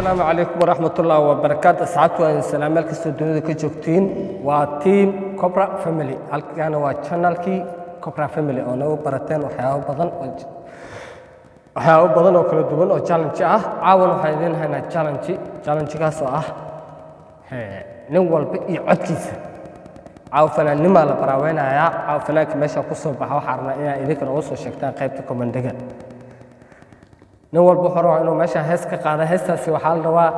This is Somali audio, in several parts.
السلام عليكم ورحمة الله وبركاته. أصحابتي وأنا السلام عليكم الدنيا كجوكتين وتيم كوبرا فاميلي. هالكان هو channel كي كوبرا فاميلي أنا وبرتين وحياة بدن وكل دوبن أو challenge عاون وحيدين هنا challenge كاسوا نوال بقي عدكيس عاو فنان نما لبراوين يا عاو فنان كمشى قصة بحوا حرنا إذا كنا وصل شكتان قيبتكم من دقن نوال بحروا إنه مشى هسك قاعدة هسه وحال روا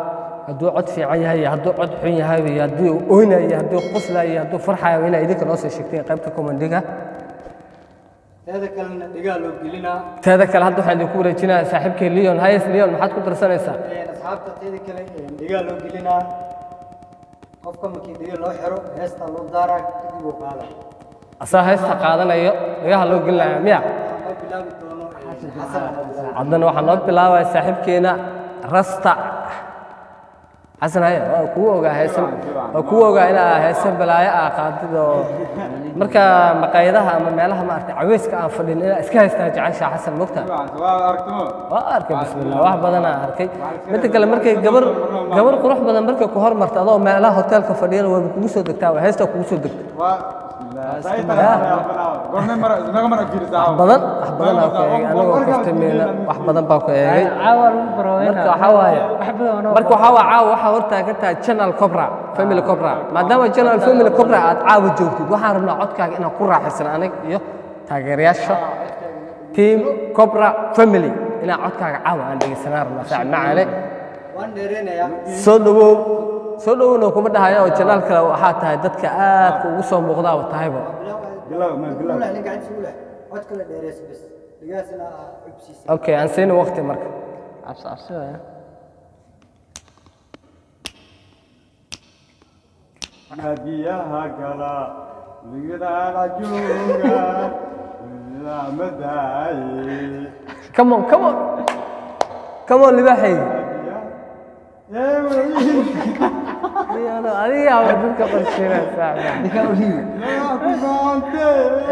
هدو عد في عيها هدو عد حين هاي هدو أوينا هدو قصلة هدو فرحة وين إذا كنا وصل شكتان قيبتكم من دقن هذا كلام دقالو قلنا هذا كلام هدو حد يكون رجينا صاحبك ليون هاي ليون ما حد كنت رسالة أصحابته هذا كلام دقالو قلنا qofka markii diga loo xiro heesta loo daaraa kadib uu qaada asaa heesta qaadanayo dhagaha loo gelinayo miya ma bilaabi doono xasan haddana waxaan loo bilaabayaa saaxiibkeena rasta xasan haye waa kuu ogaa inaa heesan balaayo ah qaadido marka maqaayadaha ama meelaha maaragtay caweyska aan fadhin inaa iska heystaa jecesha xasan mogta waa arkay bismillah wax badan aan arkay midda kale markay gabar qurux badan markay ku hormarto adoo meelaha hoteelka fadhiyana waa kugu soo degtaa waa heesta kugu soo degta wax badan baa ku eegay marka waxaa waa caawa waxaa hortaagan tahay channel cobra family cobra maadaama channel family cobra aad caawa joogtid waxaan rabnaa codkaaga inaan ku raaxaysan aniga iyo taageerayaasha team cobra family inaan codkaaga caawa aan dhegeysanaa rabnaa saac macaane waan dheereenayaa soo dhowna kuma dhahayo oo channel kale waxaa tahay dadka aad ugu soo muuqdaa oo tahayba اوكي انسينا وقتي مركب عبس نبيها كلا لقنا رجوعا لا مدعي كمون لباحي أنا يا ودك قصيرة ساعة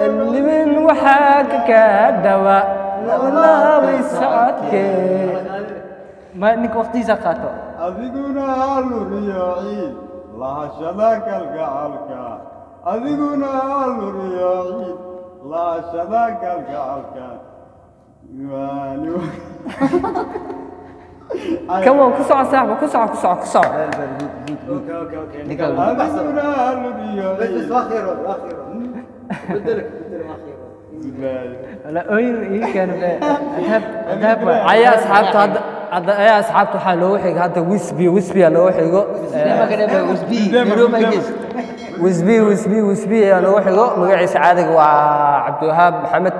اللي من وحاك كدواء والله بيسعدك ما إنك وقتي زقاته أذقنا الرياعي لا شذاك القعلك أذقنا الرياعي لا شذاك القعلك كمان كسر صاحبه كسر اوكي بس واخيرا بدلك لا اي كان اذهب يا اصحابته هذا يا اصحابته حلو وحي هذا ويسبي انا وحيغو ما كان ويسبي انا وحيغو مغعيس عادق وعبد الوهاب محمد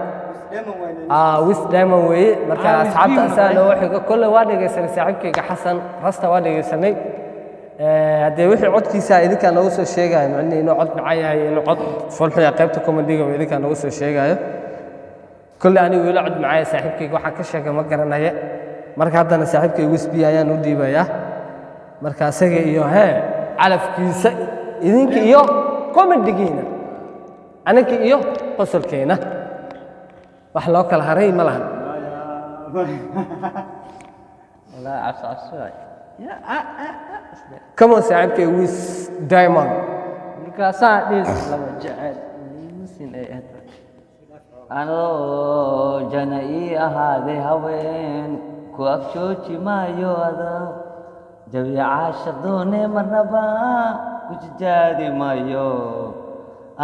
ويس دائما وي marka asxaabta asana waxa kullu waa dhageysanay saaxiibkayga Xasan rasta waa dhageysanay hadee wixii codkiisa idinka nagu soo sheegay macnii inuu cod macay yahay inuu cod falxiya qaybta comedy-ga idinka nagu soo sheegayo kullu ani wiil cod macay saaxiibkayga waxaan ka sheegay ma garanaya marka haddana saaxiibkayga wisbi ayaan u dhiibaya marka asaga iyo calafkiisa idinka iyo comedy-giina anaka iyo qosolkeena wax loo kala haray ma lahan لا عفس يا كم ساعبك ويس دايموند نكاسا ديس لما جعل مسين اي انا جناي هذه هوين كوكشوشي ما يودا جوي عاشق دوني مرنبا كوش جادي ما يو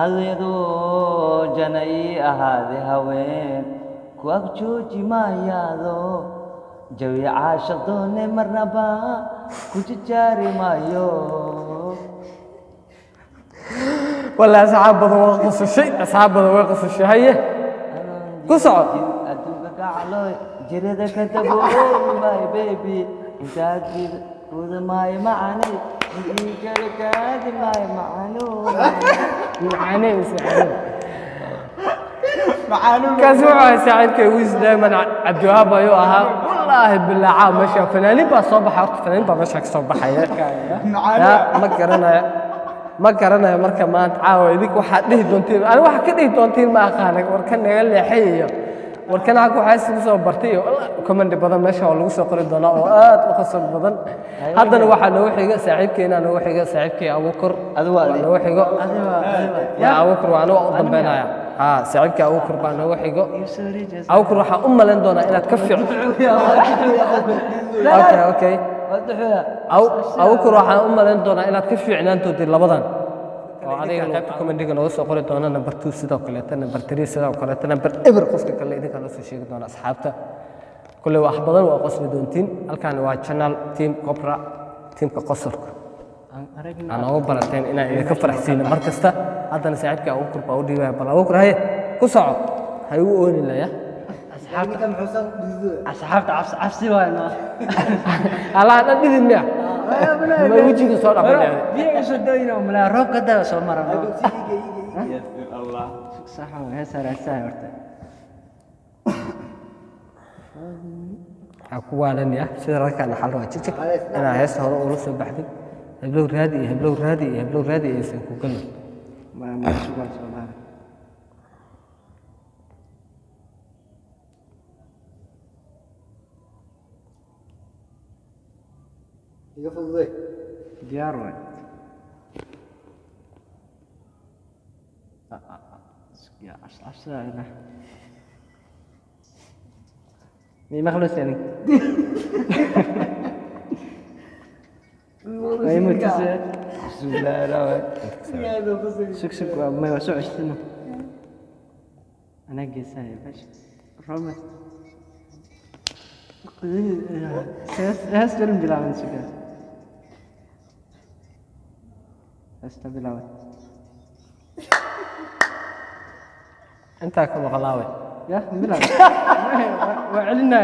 أغيرو جناي هذه هوين كوكشوشي ما يادو جوي عاشق دوني مرنبا كوش جاري ما يو ولا أصحاب وقص الشيء أصحاب وقص الشيء هي قصعد أدوك قعلو جريدة كتبو ماي بيبي متاكد وذا ماي معني يجرك هذه ماي معانو كسوع ساعدك ويز دائما عبد الوهاب ايوها والله بالله عام مشى فنانين با صباح horta fanaaniin baa meesha ka soo baxaya ma garanayo marka maanta caawa idinku waxa dhihi doontiin ani waxa ka dhihi doontiin ma aqaan war kan naga leexayo warkan aa ku xaas ku soo bartay oo comment badan meesha oo lagu soo qori doona oo aad u qasab badan haddana waxa noogu xiga saaxiibkeena noogu xiga saaxiibkii Abuukar waa noogu xigo ya Abuukar waa noo dambeynaya saaxiibkii Abuukar baa noogu xigo Abuukar waxa u malayn doona inaad ka fiican okay Abuukar waxa u malayn doona inaad ka fiicnaantoodii labadan oo adiga qaybta commentiga noo soo qori doona number 2 sidoo kale number 3 sidoo kale number ever qofka kale idinka noo soo sheegi doona asxaabta kulli wax badan waa qosli doontiin halkan waa channel team Cobra teamka qosolka aan ugu barateen inaan idinka faraxsiino mar kasta haddana saaxiibka ugu kurba u dhiibay bal ugu kurhay ku soco hay u oonilaya asxaabta cabsi waayna ala dad dhidin miya ma wajiga soo dhaqanay biyo soo dayno mala roobka daa soo marano Allah صح هسه رساله horta aku waalan ya sida rarkan xal waa jijig ina heesta hore uu soo baxday heblow raadi aysan ku galin ma sugan Soomaali iga fududay diyaar way يا عشان مي مخلص يعني ما يموت لا لا سكسك ما يوسع السنة أنا جيساي باش رمت هستلم بلاون سكر هستبلاون انت كم غلاوي يا بلا وعلنا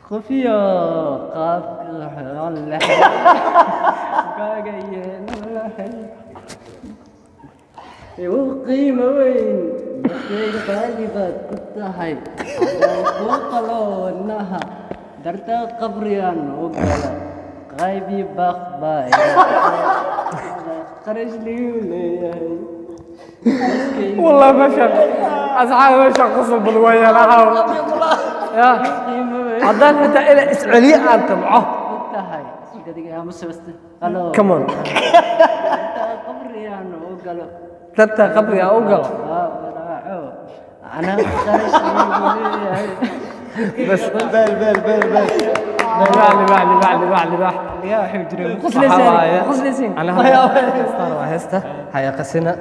خفية قاف الله وقيمة وين بسيط غالبا كنت هاي وقالونها درت قبريان وقال غايبي باخباي خرج لي والله ما شاء أصحاب ما شاء قصب بالويا لا حول يا عدان حتى إلى إسرائيلية أنت معه هاي يا مسوست قالوا كمان قبري أنا وقالوا تتا قبري أوقل أنا خرج لي بس بال بعلي يا حجري قص لسان انا هسته هيا قسنا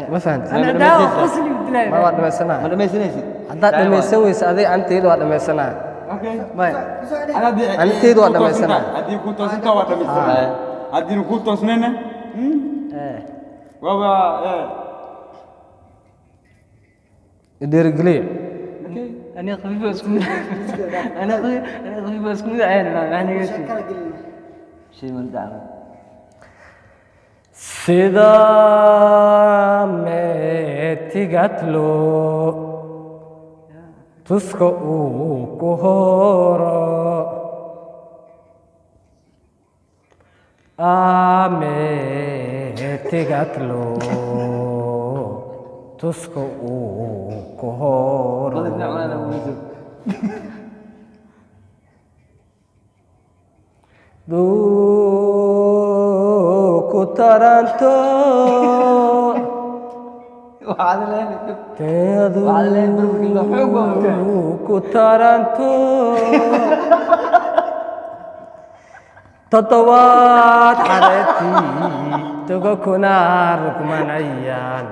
ما فهمت انا داو قصلي بدلاي ما واد ما دميسنيس حدا دميسويس ادي انتيد واد دميسنا اوكي باي انا انتيد واد دميسنا ادي كنت انت واد دميسنا ادي كنت اسنن بابا ديرجلي أنا خفيف أسكون أنا خفيف أسكون عين يعني شيء من دعوة سيدا متيجاتلو تسكو كهورا متيجاتلو تسكو كهورا دوكو تارانتو دوكو تارانتو تطوات حرتي تغو كنار كمان أيان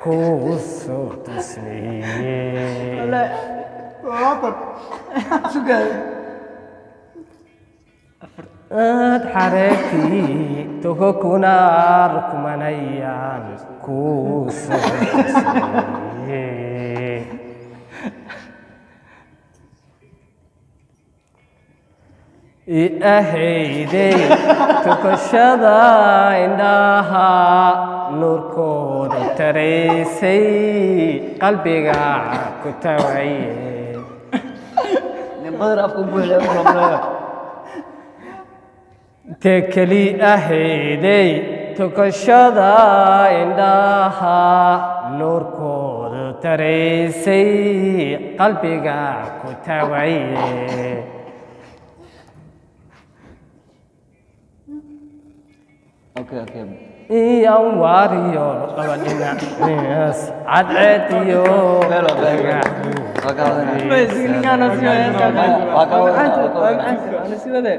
كوسو تسليم لا شو قال حرتي تغو كنار كمان أيان كوسو تسليم أهيدي تكشدا عندها نور كود تريسي قلبي كتوعي نبغى أفكم بوله تكلي أهيدي تكشدا عندها نور كود taraysay qalbiga ku tawaye Okay, okay. iyan waariyo laba dhinac cadceediyo Belo, belo. Waa ka wadanaa. Ninkaan oo sii wada. Waa ka wadanaa. Ana sii wada.